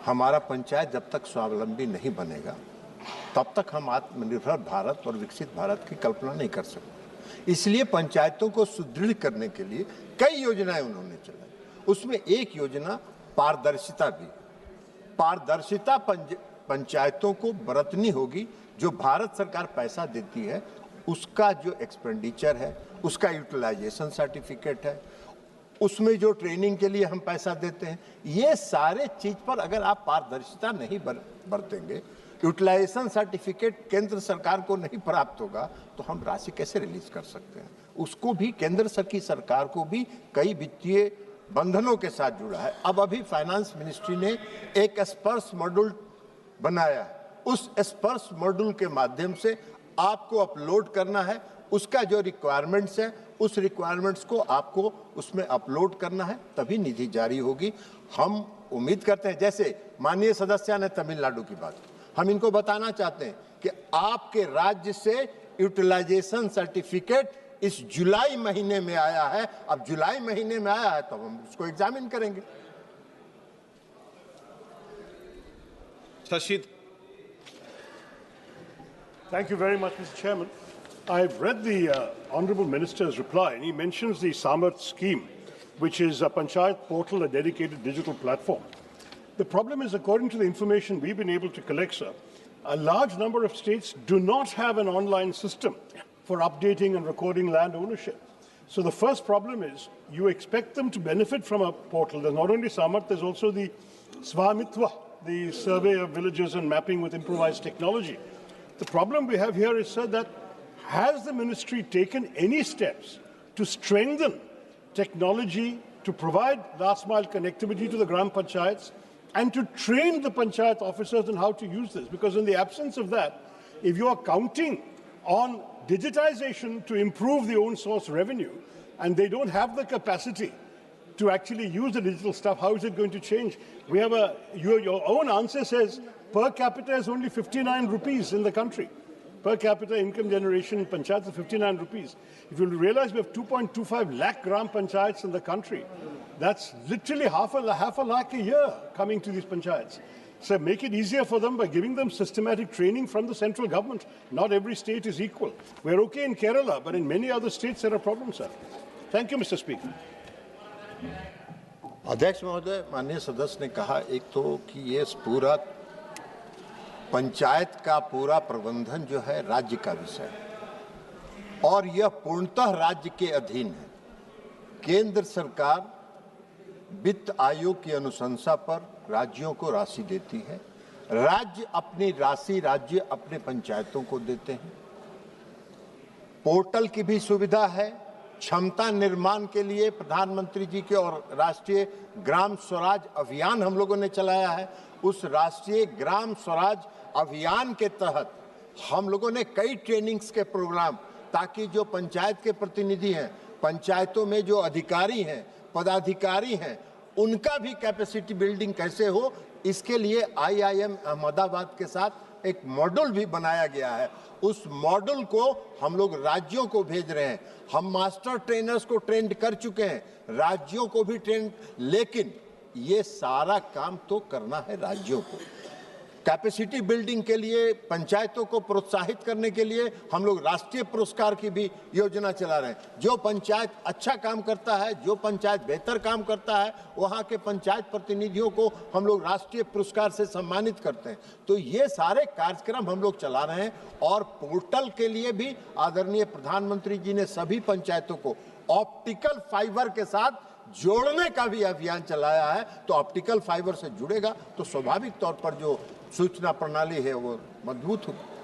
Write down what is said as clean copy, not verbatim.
हमारा पंचायत जब तक स्वावलंबी नहीं बनेगा तब तक हम आत्मनिर्भर भारत और विकसित भारत की कल्पना नहीं कर सकते। इसलिए पंचायतों को सुदृढ़ करने के लिए कई योजनाएं उन्होंने चलाई। उसमें एक योजना पारदर्शिता भी। पारदर्शिता पंचायतों को बरतनी होगी। जो भारत सरकार पैसा देती है उसका जो एक्सपेंडिचर है, उसका यूटिलाइजेशन सर्टिफिकेट है, उसमें जो ट्रेनिंग के लिए हम पैसा देते हैं, ये सारे चीज पर अगर आप पारदर्शिता नहीं बरतेंगे, यूटिलाइजेशन सर्टिफिकेट केंद्र सरकार को नहीं प्राप्त होगा तो हम राशि कैसे रिलीज कर सकते हैं। उसको भी केंद्र की सरकार को भी कई वित्तीय बंधनों के साथ जुड़ा है। अब अभी फाइनेंस मिनिस्ट्री ने एक स्पर्श मॉड्यूल बनाया। उस स्पर्श मॉड्यूल के माध्यम से आपको अपलोड करना है, उसका जो रिक्वायरमेंट्स है उस रिक्वायरमेंट्स को आपको उसमें अपलोड करना है, तभी निधि जारी होगी। हम उम्मीद करते हैं, जैसे माननीय सदस्य ने तमिलनाडु की बात की, हम इनको बताना चाहते हैं कि आपके राज्य से यूटिलाइजेशन सर्टिफिकेट इस जुलाई महीने में आया है। अब जुलाई महीने में आया है तो हम उसको एग्जामिन करेंगे। Shashid. Thank you very much, Mr. Chairman. I've read the Honourable Minister's reply, and he mentions the Samarth scheme, which is a Panchayat portal, a dedicated digital platform. The problem is, according to the information we've been able to collect, sir, a large number of states do not have an online system for updating and recording land ownership. So the first problem is, you expect them to benefit from a portal. There's not only Samarth, there's also the Swamitva, the survey of villages and mapping with improvised technology. The problem we have here is, sir, that has the ministry taken any steps to strengthen technology, to provide last mile connectivity to the Gram Panchayats, and to train the Panchayat officers on how to use this? Because in the absence of that, if you are counting on digitization to improve the own source revenue, and they don't have the capacity to actually use the digital stuff, how is it going to change? We have your own answer says per capita is only 59 rupees in the country. Per capita income generation in panchayats is 59 rupees. If you realize we have 2.25 lakh gram panchayats in the country, that's literally half a lakh a year coming to these panchayats. So make it easier for them by giving them systematic training from the central government. Not every state is equal. We're okay in Kerala, but in many other states there are problems, sir. Thank you, Mr. Speaker. अध्यक्ष महोदय, माननीय सदस्य ने कहा एक तो कि ये पूरा पंचायत का पूरा प्रबंधन जो है राज्य का विषय है और यह पूर्णतः राज्य के अधीन है। केंद्र सरकार वित्त आयोग की अनुशंसा पर राज्यों को राशि देती है, राज्य अपनी राशि राज्य अपने पंचायतों को देते हैं। पोर्टल की भी सुविधा है। क्षमता निर्माण के लिए प्रधानमंत्री जी के और राष्ट्रीय ग्राम स्वराज अभियान हम लोगों ने चलाया है। उस राष्ट्रीय ग्राम स्वराज अभियान के तहत हम लोगों ने कई ट्रेनिंग्स के प्रोग्राम, ताकि जो पंचायत के प्रतिनिधि हैं, पंचायतों में जो अधिकारी हैं, पदाधिकारी हैं, उनका भी कैपेसिटी बिल्डिंग कैसे हो, इसके लिए IIM अहमदाबाद के साथ एक मॉड्यूल भी बनाया गया है। उस मॉड्यूल को हम लोग राज्यों को भेज रहे हैं। हम मास्टर ट्रेनर्स को ट्रेंड कर चुके हैं, राज्यों को भी ट्रेंड, लेकिन ये सारा काम तो करना है राज्यों को। कैपेसिटी बिल्डिंग के लिए, पंचायतों को प्रोत्साहित करने के लिए हम लोग राष्ट्रीय पुरस्कार की भी योजना चला रहे हैं। जो पंचायत अच्छा काम करता है, जो पंचायत बेहतर काम करता है, वहाँ के पंचायत प्रतिनिधियों को हम लोग राष्ट्रीय पुरस्कार से सम्मानित करते हैं। तो ये सारे कार्यक्रम हम लोग चला रहे हैं और पोर्टल के लिए भी आदरणीय प्रधानमंत्री जी ने सभी पंचायतों को ऑप्टिकल फाइबर के साथ जोड़ने का भी अभियान चलाया है। तो ऑप्टिकल फाइबर से जुड़ेगा तो स्वाभाविक तौर पर जो सूचना प्रणाली है वो मजबूत होगी।